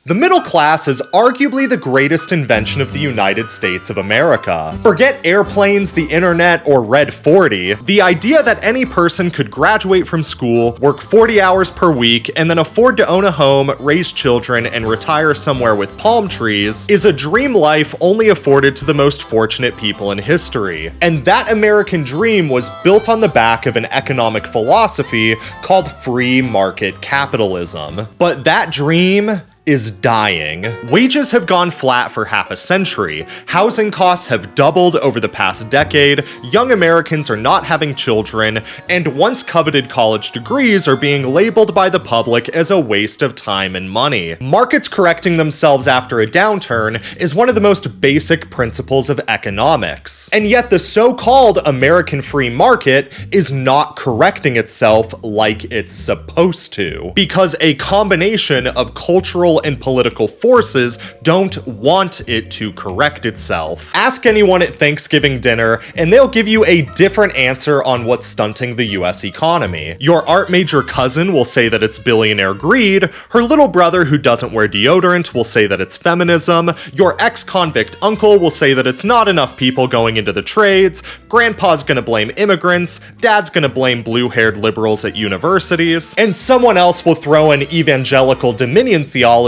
The middle class is arguably the greatest invention of the United States of America. Forget airplanes, the internet, or Red 40. The idea that any person could graduate from school, work 40 hours per week, and then afford to own a home, raise children, and retire somewhere with palm trees is a dream life only afforded to the most fortunate people in history. And that American dream was built on the back of an economic philosophy called free market capitalism. But that dream is dying. Wages have gone flat for half a century, housing costs have doubled over the past decade, young Americans are not having children, and once coveted college degrees are being labeled by the public as a waste of time and money. Markets correcting themselves after a downturn is one of the most basic principles of economics. And yet the so-called American free market is not correcting itself like it's supposed to, because a combination of cultural and political forces don't want it to correct itself. Ask anyone at Thanksgiving dinner, and they'll give you a different answer on what's stunting the US economy. Your art major cousin will say that it's billionaire greed, her little brother who doesn't wear deodorant will say that it's feminism, your ex-convict uncle will say that it's not enough people going into the trades, grandpa's gonna blame immigrants, dad's gonna blame blue-haired liberals at universities, and someone else will throw in evangelical dominion theology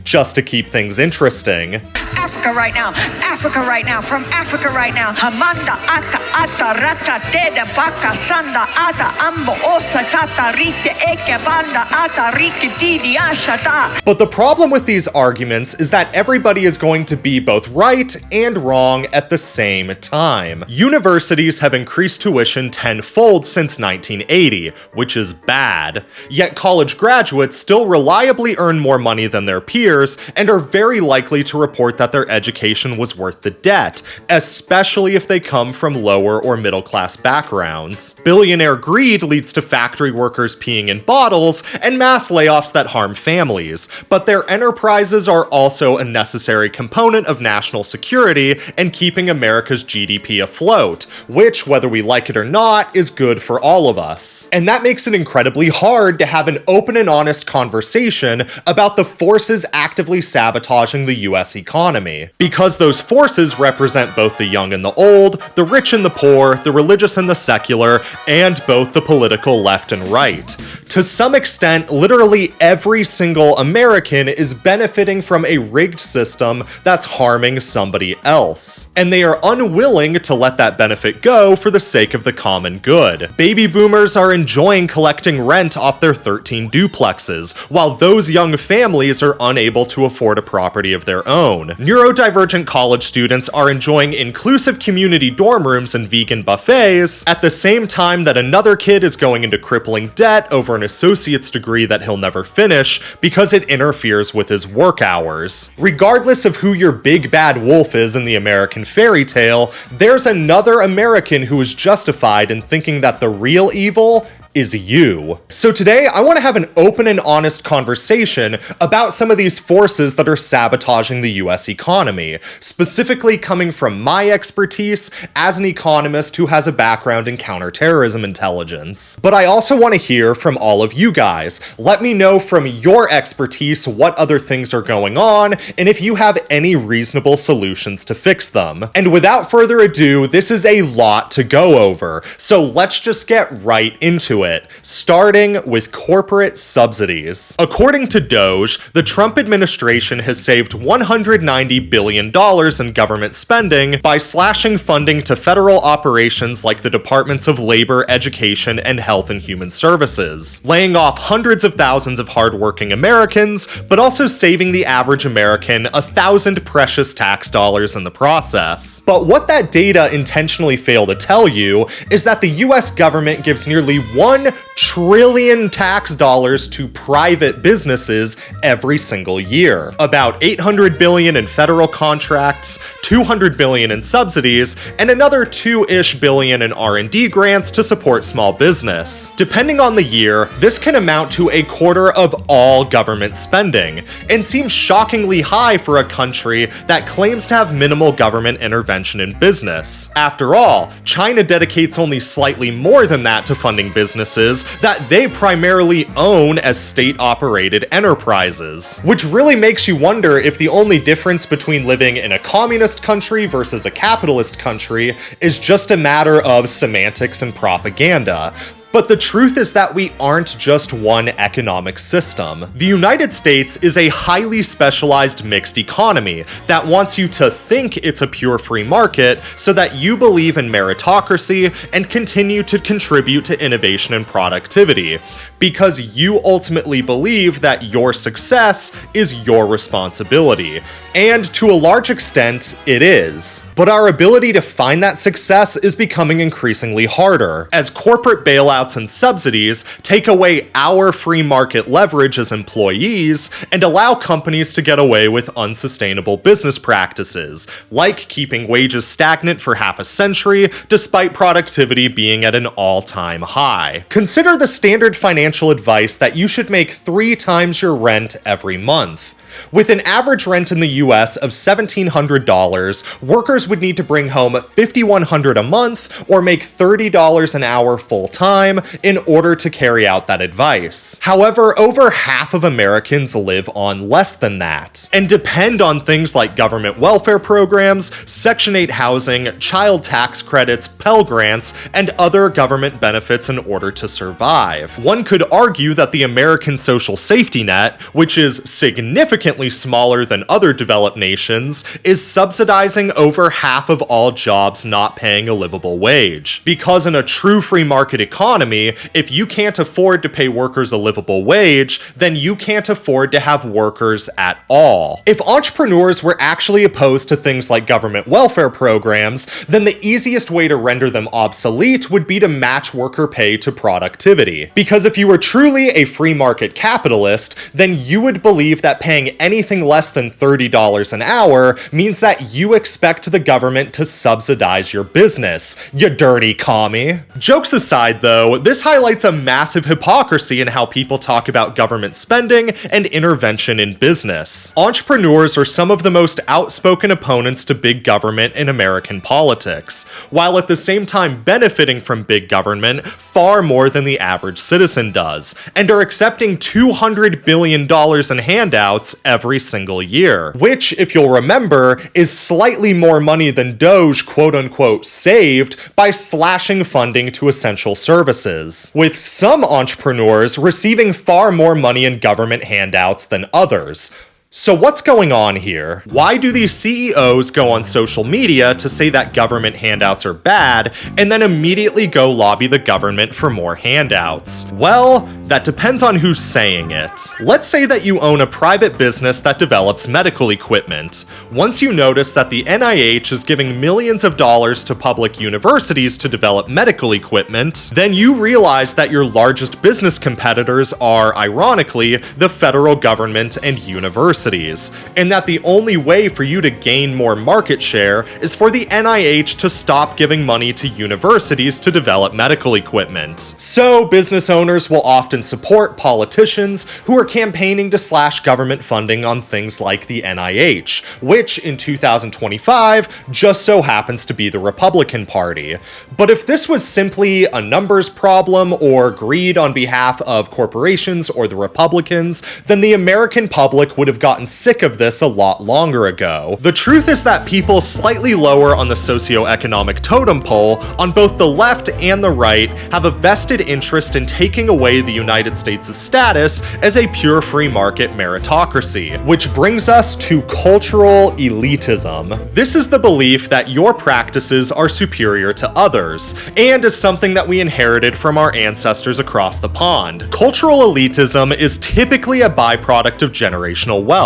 just to keep things interesting. Africa right now, from Africa right now. Hamanda aka ata raka teda baka sanda ata ambo osa kata rite eke banda ata rike didi ashata. But the problem with these arguments is that everybody is going to be both right and wrong at the same time. Universities have increased tuition tenfold since 1980, which is bad. Yet college graduates still reliably earn more money than their peers and are very likely to report that their education was worth the debt, especially if they come from lower or middle class backgrounds. Billionaire greed leads to factory workers peeing in bottles and mass layoffs that harm families, but their enterprises are also a necessary component of national security and keeping America's GDP afloat, which, whether we like it or not, is good for all of us. And that makes it incredibly hard to have an open and honest conversation about the forces actively sabotaging the US economy, because those forces represent both the young and the old, the rich and the poor, the religious and the secular, and both the political left and right. To some extent, literally every single American is benefiting from a rigged system that's harming somebody else, and they are unwilling to let that benefit go for the sake of the common good. Baby boomers are enjoying collecting rent off their 13 duplexes, while those young families are unable to afford a property of their own. Neurodivergent college students are enjoying inclusive community dorm rooms and vegan buffets, at the same time that another kid is going into crippling debt over an associate's degree that he'll never finish because it interferes with his work hours. Regardless of who your big bad wolf is in the American fairy tale, there's another American who is justified in thinking that the real evil is you. So today, I want to have an open and honest conversation about some of these forces that are sabotaging the US economy, specifically coming from my expertise as an economist who has a background in counterterrorism intelligence. But I also want to hear from all of you guys. Let me know from your expertise what other things are going on, and if you have any reasonable solutions to fix them. And without further ado, this is a lot to go over, so let's just get right into it, starting with corporate subsidies. According to Doge, the Trump administration has saved $190 billion in government spending by slashing funding to federal operations like the Departments of Labor, Education, and Health and Human Services, laying off hundreds of thousands of hardworking Americans, but also saving the average American 1,000 precious tax dollars in the process. But what that data intentionally fail to tell you is that the US government gives nearly $1 trillion tax dollars to private businesses every single year. About $800 billion in federal contracts, $200 billion in subsidies, and another $2-ish billion in R&D grants to support small business. Depending on the year, this can amount to a quarter of all government spending, and seems shockingly high for a country that claims to have minimal government intervention in business. After all, China dedicates only slightly more than that to funding businesses that they primarily own as state-operated enterprises. Which really makes you wonder if the only difference between living in a communist country versus a capitalist country is just a matter of semantics and propaganda. But the truth is that we aren't just one economic system. The United States is a highly specialized mixed economy that wants you to think it's a pure free market so that you believe in meritocracy and continue to contribute to innovation and productivity, because you ultimately believe that your success is your responsibility. And to a large extent, it is. But our ability to find that success is becoming increasingly harder, as corporate bailouts and subsidies take away our free market leverage as employees and allow companies to get away with unsustainable business practices, like keeping wages stagnant for half a century despite productivity being at an all-time high. Consider the standard financial advice that you should make 3 times your rent every month. With an average rent in the US of $1,700, workers would need to bring home $5,100 a month or make $30 an hour full-time in order to carry out that advice. However, over half of Americans live on less than that, and depend on things like government welfare programs, Section 8 housing, child tax credits, Pell Grants, and other government benefits in order to survive. One could argue that the American social safety net, which is significantly smaller than other developed nations, is subsidizing over half of all jobs not paying a livable wage. Because in a true free market economy, if you can't afford to pay workers a livable wage, then you can't afford to have workers at all. If entrepreneurs were actually opposed to things like government welfare programs, then the easiest way to render them obsolete would be to match worker pay to productivity. Because if you were truly a free market capitalist, then you would believe that paying anything less than $30 an hour means that you expect the government to subsidize your business, you dirty commie. Jokes aside though, this highlights a massive hypocrisy in how people talk about government spending and intervention in business. Entrepreneurs are some of the most outspoken opponents to big government in American politics, while at the same time benefiting from big government far more than the average citizen does, and are accepting $200 billion in handouts every single year, which, if you'll remember, is slightly more money than Doge quote-unquote saved by slashing funding to essential services, with some entrepreneurs receiving far more money in government handouts than others. So what's going on here? Why do these CEOs go on social media to say that government handouts are bad, and then immediately go lobby the government for more handouts? Well, that depends on who's saying it. Let's say that you own a private business that develops medical equipment. Once you notice that the NIH is giving millions of dollars to public universities to develop medical equipment, then you realize that your largest business competitors are, ironically, the federal government and universities, and that the only way for you to gain more market share is for the NIH to stop giving money to universities to develop medical equipment. So business owners will often support politicians who are campaigning to slash government funding on things like the NIH, which in 2025 just so happens to be the Republican Party. But if this was simply a numbers problem or greed on behalf of corporations or the Republicans, then the American public would have gotten sick of this a lot longer ago. The truth is that people slightly lower on the socioeconomic totem pole on both the left and the right have a vested interest in taking away the United States' status as a pure free market meritocracy, which brings us to cultural elitism. This is the belief that your practices are superior to others, and is something that we inherited from our ancestors across the pond. Cultural elitism is typically a byproduct of generational wealth,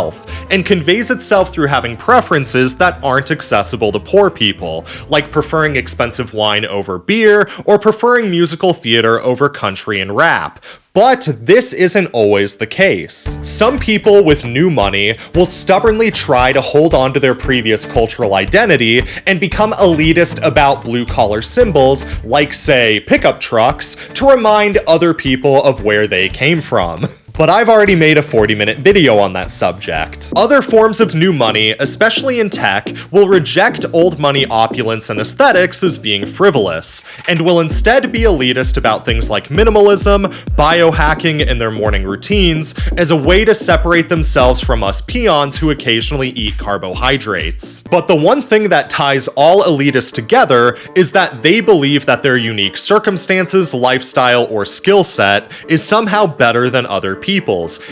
and conveys itself through having preferences that aren't accessible to poor people, like preferring expensive wine over beer, or preferring musical theater over country and rap. But this isn't always the case. Some people with new money will stubbornly try to hold on to their previous cultural identity and become elitist about blue-collar symbols, like, say, pickup trucks, to remind other people of where they came from. But I've already made a 40-minute video on that subject. Other forms of new money, especially in tech, will reject old money opulence and aesthetics as being frivolous, and will instead be elitist about things like minimalism, biohacking, and their morning routines as a way to separate themselves from us peons who occasionally eat carbohydrates. But the one thing that ties all elitists together is that they believe that their unique circumstances, lifestyle, or skill set is somehow better than other people's,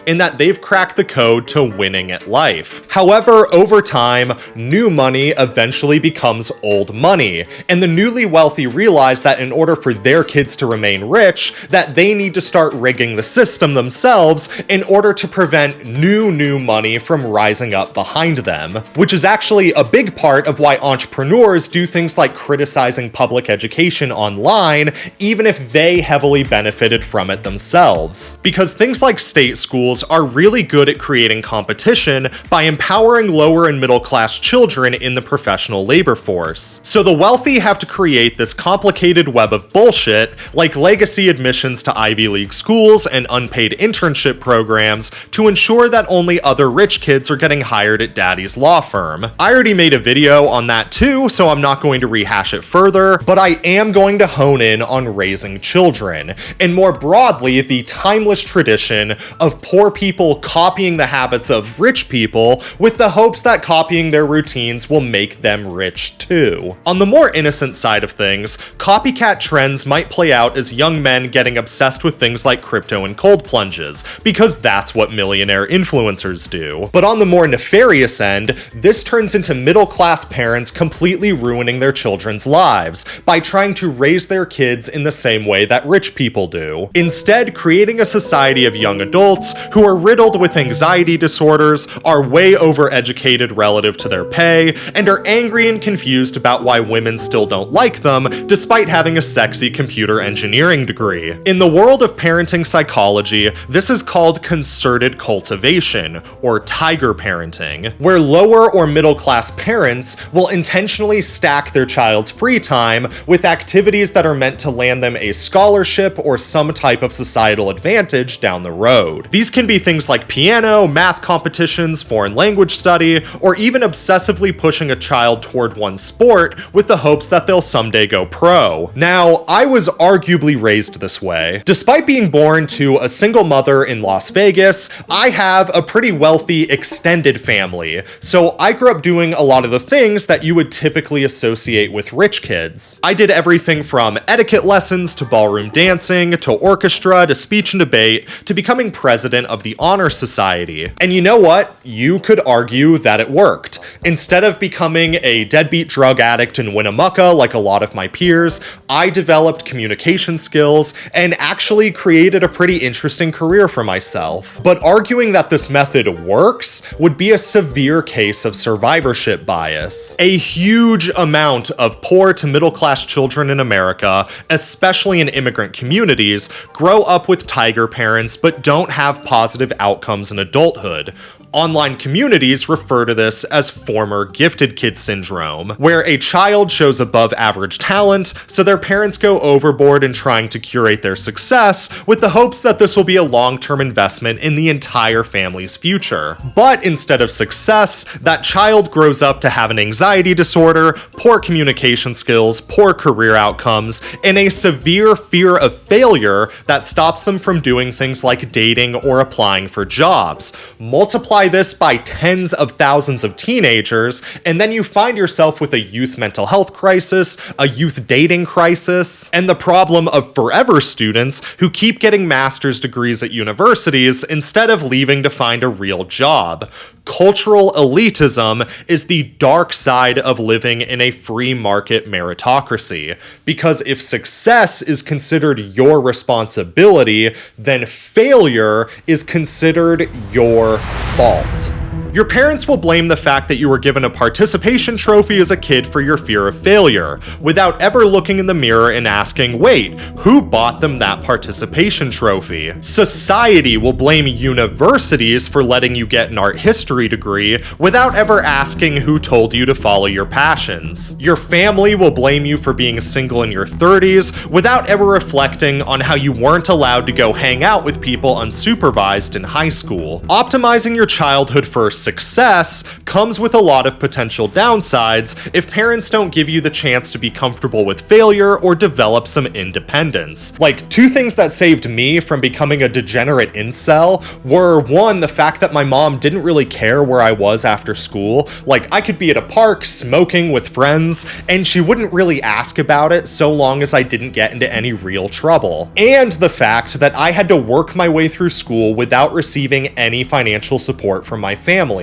in that they've cracked the code to winning at life. However, over time, new money eventually becomes old money, and the newly wealthy realize that in order for their kids to remain rich, that they need to start rigging the system themselves in order to prevent new money from rising up behind them, which is actually a big part of why entrepreneurs do things like criticizing public education online, even if they heavily benefited from it themselves. Because things like state schools are really good at creating competition by empowering lower and middle class children in the professional labor force. So the wealthy have to create this complicated web of bullshit, like legacy admissions to Ivy League schools and unpaid internship programs, to ensure that only other rich kids are getting hired at daddy's law firm. I already made a video on that too, so I'm not going to rehash it further, but I am going to hone in on raising children, and more broadly, the timeless tradition of poor people copying the habits of rich people with the hopes that copying their routines will make them rich too. On the more innocent side of things, copycat trends might play out as young men getting obsessed with things like crypto and cold plunges, because that's what millionaire influencers do. But on the more nefarious end, this turns into middle-class parents completely ruining their children's lives by trying to raise their kids in the same way that rich people do. Instead, creating a society of young adults who are riddled with anxiety disorders, are way overeducated relative to their pay, and are angry and confused about why women still don't like them, despite having a sexy computer engineering degree. In the world of parenting psychology, this is called concerted cultivation, or tiger parenting, where lower or middle class parents will intentionally stack their child's free time with activities that are meant to land them a scholarship or some type of societal advantage down the road. These can be things like piano, math competitions, foreign language study, or even obsessively pushing a child toward one sport with the hopes that they'll someday go pro. Now, I was arguably raised this way. Despite being born to a single mother in Las Vegas, I have a pretty wealthy extended family, so I grew up doing a lot of the things that you would typically associate with rich kids. I did everything from etiquette lessons to ballroom dancing to orchestra to speech and debate to becoming president of the Honor Society. And you know what? You could argue that it worked. Instead of becoming a deadbeat drug addict in Winnemucca like a lot of my peers, I developed communication skills and actually created a pretty interesting career for myself. But arguing that this method works would be a severe case of survivorship bias. A huge amount of poor to middle class children in America, especially in immigrant communities, grow up with tiger parents but don't have positive outcomes in adulthood. Online communities refer to this as former gifted kid syndrome, where a child shows above average talent, so their parents go overboard in trying to curate their success with the hopes that this will be a long-term investment in the entire family's future. But instead of success, that child grows up to have an anxiety disorder, poor communication skills, poor career outcomes, and a severe fear of failure that stops them from doing things like dating or applying for jobs. Multiply this by tens of thousands of teenagers, and then you find yourself with a youth mental health crisis, a youth dating crisis, and the problem of forever students who keep getting master's degrees at universities instead of leaving to find a real job. Cultural elitism is the dark side of living in a free market meritocracy, because if success is considered your responsibility, then failure is considered your fault. Your parents will blame the fact that you were given a participation trophy as a kid for your fear of failure, without ever looking in the mirror and asking, wait, who bought them that participation trophy? Society will blame universities for letting you get an art history degree without ever asking who told you to follow your passions. Your family will blame you for being single in your 30s without ever reflecting on how you weren't allowed to go hang out with people unsupervised in high school. Optimizing your childhood for success comes with a lot of potential downsides if parents don't give you the chance to be comfortable with failure or develop some independence. Like, two things that saved me from becoming a degenerate incel were, one, the fact that my mom didn't really care where I was after school. Like, I could be at a park smoking with friends, and she wouldn't really ask about it so long as I didn't get into any real trouble. And the fact that I had to work my way through school without receiving any financial support from my family.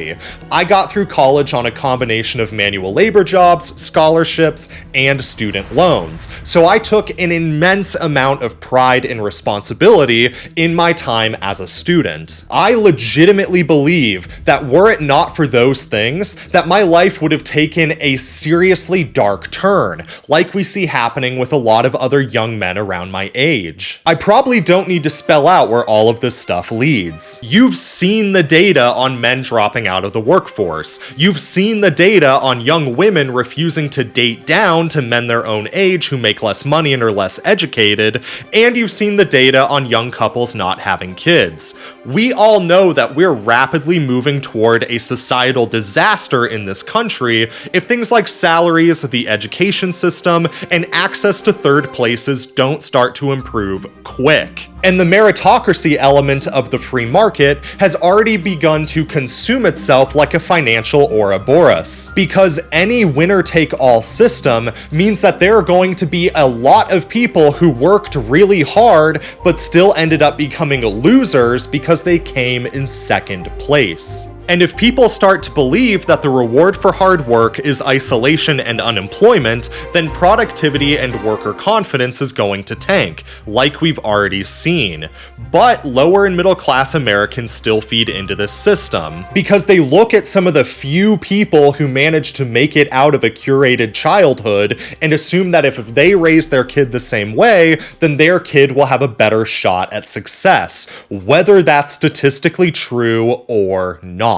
I got through college on a combination of manual labor jobs, scholarships, and student loans. So I took an immense amount of pride and responsibility in my time as a student. I legitimately believe that were it not for those things, that my life would have taken a seriously dark turn, like we see happening with a lot of other young men around my age. I probably don't need to spell out where all of this stuff leads. You've seen the data on men dropping out of the workforce. You've seen the data on young women refusing to date down to men their own age who make less money and are less educated, and you've seen the data on young couples not having kids. We all know that we're rapidly moving toward a societal disaster in this country if things like salaries, the education system, and access to third places don't start to improve quick. And the meritocracy element of the free market has already begun to consume itself like a financial Ouroboros. Because any winner-take-all system means that there are going to be a lot of people who worked really hard but still ended up becoming losers because they came in second place. And if people start to believe that the reward for hard work is isolation and unemployment, then productivity and worker confidence is going to tank, like we've already seen. But lower and middle class Americans still feed into this system, because they look at some of the few people who manage to make it out of a curated childhood and assume that if they raise their kid the same way, then their kid will have a better shot at success, whether that's statistically true or not.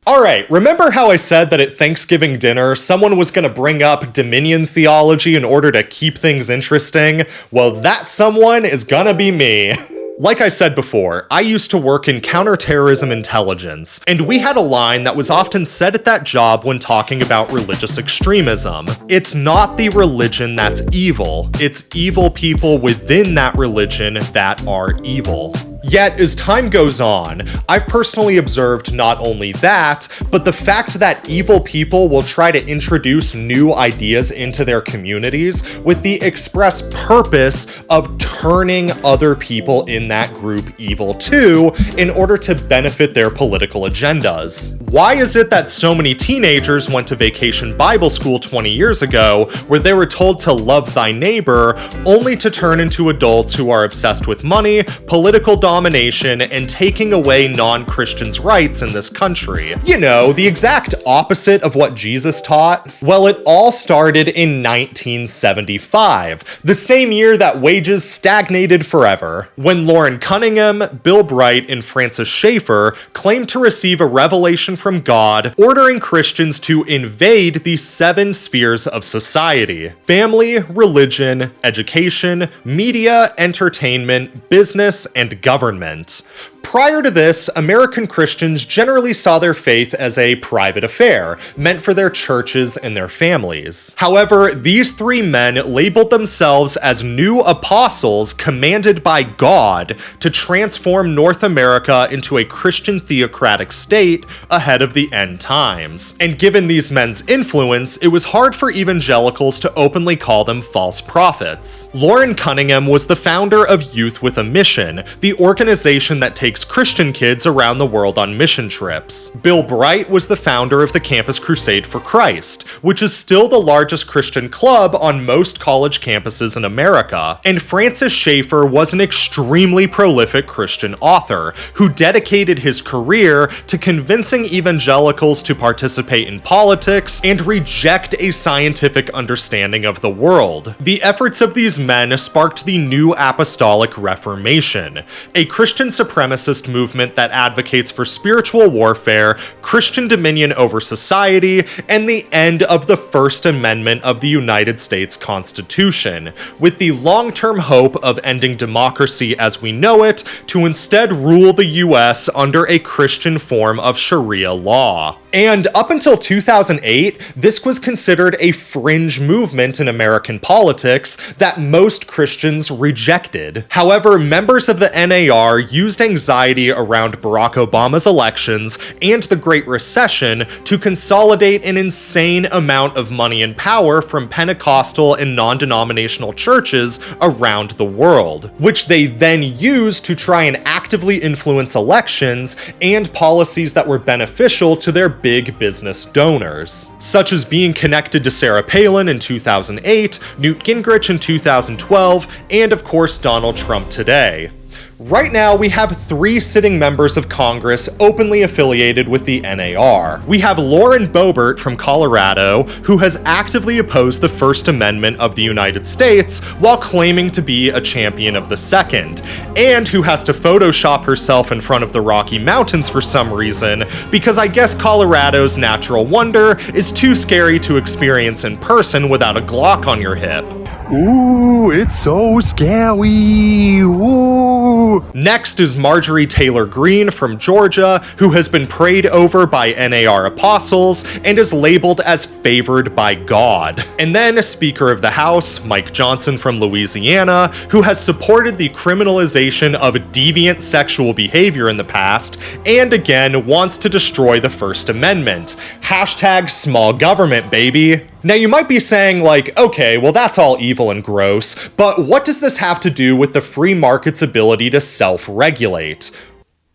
Alright, remember how I said that at Thanksgiving dinner, someone was gonna bring up Dominion theology in order to keep things interesting? Well, that someone is gonna be me. Like I said before, I used to work in counterterrorism intelligence, and we had a line that was often said at that job when talking about religious extremism. It's not the religion that's evil, it's evil people within that religion that are evil. Yet, as time goes on, I've personally observed not only that, but the fact that evil people will try to introduce new ideas into their communities with the express purpose of turning other people in that group evil too, in order to benefit their political agendas. Why is it that so many teenagers went to Vacation Bible School 20 years ago, where they were told to love thy neighbor, only to turn into adults who are obsessed with money, political domination, and taking away non-Christians' rights in this country? You know, the exact opposite of what Jesus taught. Well, it all started in 1975, the same year that wages stagnated forever, when Lauren Cunningham, Bill Bright, and Francis Schaeffer claimed to receive a revelation from God ordering Christians to invade the 7 spheres of society: family, religion, education, media, entertainment, business, and government. Prior to this, American Christians generally saw their faith as a private affair, meant for their churches and their families. However, these 3 men labeled themselves as new apostles commanded by God to transform North America into a Christian theocratic state ahead of the end times. And given these men's influence, it was hard for evangelicals to openly call them false prophets. Lauren Cunningham was the founder of Youth with a Mission, the organization that takes takes Christian kids around the world on mission trips. Bill Bright was the founder of the Campus Crusade for Christ, which is still the largest Christian club on most college campuses in America. And Francis Schaeffer was an extremely prolific Christian author who dedicated his career to convincing evangelicals to participate in politics and reject a scientific understanding of the world. The efforts of these men sparked the New Apostolic Reformation, a Christian supremacist movement that advocates for spiritual warfare, Christian dominion over society, and the end of the First Amendment of the United States Constitution, with the long-term hope of ending democracy as we know it to instead rule the US under a Christian form of Sharia law. And up until 2008, this was considered a fringe movement in American politics that most Christians rejected. However, members of the NAR used anxiety around Barack Obama's elections and the Great Recession to consolidate an insane amount of money and power from Pentecostal and non-denominational churches around the world, which they then used to try and actively influence elections and policies that were beneficial to their big business donors, such as being connected to Sarah Palin in 2008, Newt Gingrich in 2012, and of course Donald Trump today. Right now, we have 3 sitting members of Congress openly affiliated with the NAR. We have Lauren Boebert from Colorado, who has actively opposed the First Amendment of the United States while claiming to be a champion of the Second, and who has to Photoshop herself in front of the Rocky Mountains for some reason, because I guess Colorado's natural wonder is too scary to experience in person without a Glock on your hip. Ooh, it's so scary. Ooh. Next is Marjorie Taylor Greene from Georgia, who has been prayed over by NAR apostles and is labeled as favored by God. And then Speaker of the House, Mike Johnson from Louisiana, who has supported the criminalization of deviant sexual behavior in the past, and again wants to destroy the First Amendment. Hashtag small government, baby. Now you might be saying like, okay, well that's all evil and gross, but what does this have to do with the free market's ability to self-regulate?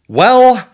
Well,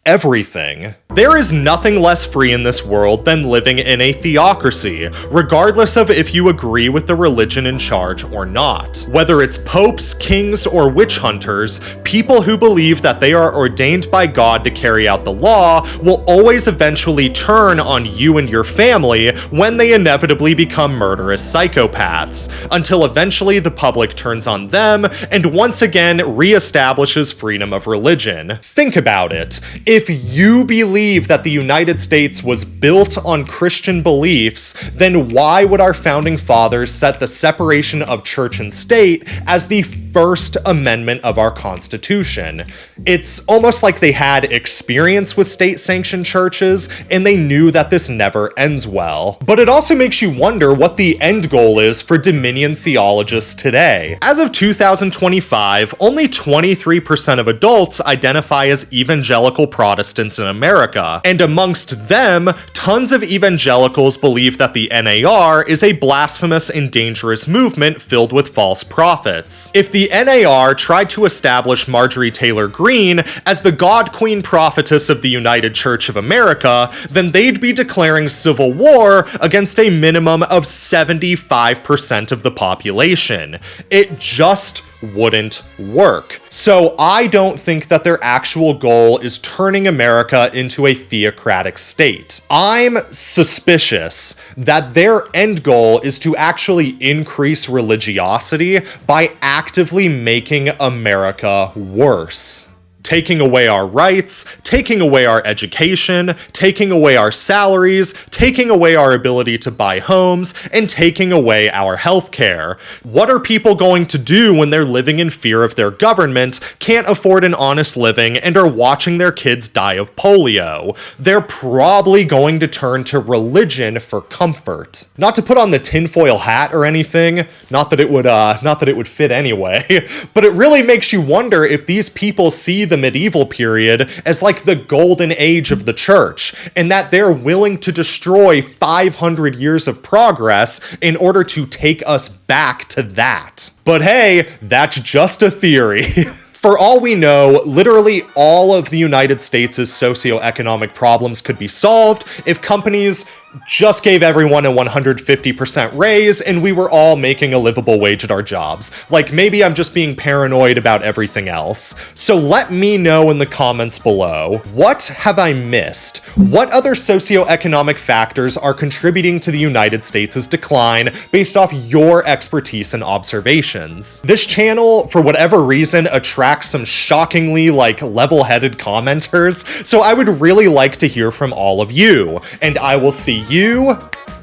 everything. There is nothing less free in this world than living in a theocracy, regardless of if you agree with the religion in charge or not. Whether it's popes, kings, or witch hunters, people who believe that they are ordained by God to carry out the law will always eventually turn on you and your family when they inevitably become murderous psychopaths, until eventually the public turns on them and once again reestablishes freedom of religion. Think about it. If you believe that the United States was built on Christian beliefs, then why would our founding fathers set the separation of church and state as the First Amendment of our Constitution? It's almost like they had experience with state-sanctioned churches, and they knew that this never ends well. But it also makes you wonder what the end goal is for Dominion theologists today. As of 2025, only 23% of adults identify as evangelical Protestants in America, and amongst them, tons of evangelicals believe that the NAR is a blasphemous and dangerous movement filled with false prophets. If the NAR tried to establish Marjorie Taylor Greene as the God Queen Prophetess of the United Church of America, then they'd be declaring civil war against a minimum of 75% of the population. It just wouldn't work. So I don't think that their actual goal is turning America into a theocratic state. I'm suspicious that their end goal is to actually increase religiosity by actively making America worse. Taking away our rights, taking away our education, taking away our salaries, taking away our ability to buy homes, and taking away our healthcare. What are people going to do when they're living in fear of their government, can't afford an honest living, and are watching their kids die of polio? They're probably going to turn to religion for comfort. Not to put on the tinfoil hat or anything, not that it would fit anyway, but it really makes you wonder if these people see the medieval period as like the golden age of the church, and that they're willing to destroy 500 years of progress in order to take us back to that. But hey, that's just a theory. For all we know, literally all of the United States' socioeconomic problems could be solved if companies just gave everyone a 150% raise and we were all making a livable wage at our jobs. Like, maybe I'm just being paranoid about everything else. So let me know in the comments below, what have I missed? What other socioeconomic factors are contributing to the United States' decline based off your expertise and observations? This channel, for whatever reason, attracts some shockingly, level-headed commenters, so I would really like to hear from all of you, and I will see you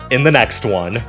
in the next one.